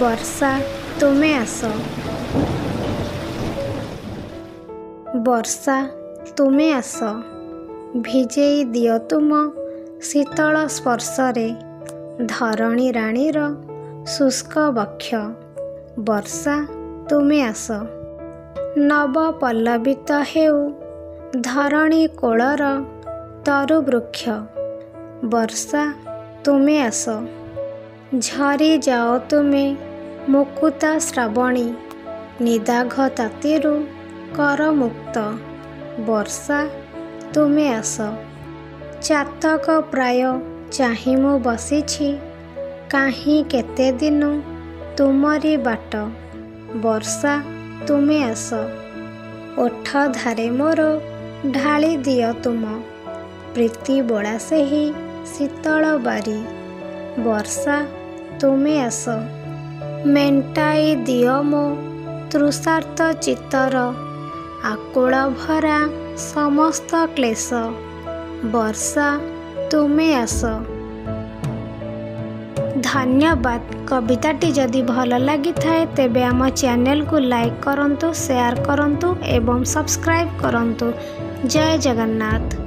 ବର୍ଷା ତୁମେ ଆସ। ବର୍ଷା ତୁମେ ଆସ, ଭିଜେଇ ଦିଅ ତୁମ ଶୀତଳ ସ୍ପର୍ଶରେ ଧରଣୀ ରାଣୀର ଶୁଷ୍କ ବକ୍ଷ। ବର୍ଷା ତୁମେ ଆସ, ନବ ପଲ୍ଲବିତ ହେଉ ଧରଣୀ କୋଳର ତରୁ ବୃକ୍ଷ। ବର୍ଷା ତୁମେ ଆସ, ଝରି ଯାଅ ତୁମେ ମୁକୁତା ଶ୍ରାବଣୀ ନିଦାଘ ତାତିରୁ କର ମୁକ୍ତ। ବର୍ଷା ତୁମେ ଆସ, ଚାତକ ପ୍ରାୟ ଚାହିଁ ମୁଁ ବସିଛି କାହିଁ କେତେ ଦିନୁ ତୁମରି ବାଟ। ବର୍ଷା ତୁମେ ଆସ, ଓଠ ଧାରେ ମୋର ଢାଳି ଦିଅ ତୁମ ପ୍ରୀତି ବୋଳା ସେହି ଶୀତଳ ବାରି। ବର୍ଷା ତୁମେ ଆସ, ମେଣ୍ଟାଇ ଦିଅ ମୋ ତୃଷାର୍ତ୍ତ ଚିତ୍ତର ଆକୁଳ ଭରା ସମସ୍ତ କ୍ଲେଶ। ବର୍ଷା ତୁମେ ଆସ। ଧନ୍ୟବାଦ। କବିତାଟି ଯଦି ଭଲ ଲାଗିଥାଏ ତେବେ ଆମ ଚ୍ୟାନେଲକୁ ଲାଇକ୍ କରନ୍ତୁ, ସେୟାର କରନ୍ତୁ ଏବଂ ସବସ୍କ୍ରାଇବ୍ କରନ୍ତୁ। ଜୟ ଜଗନ୍ନାଥ।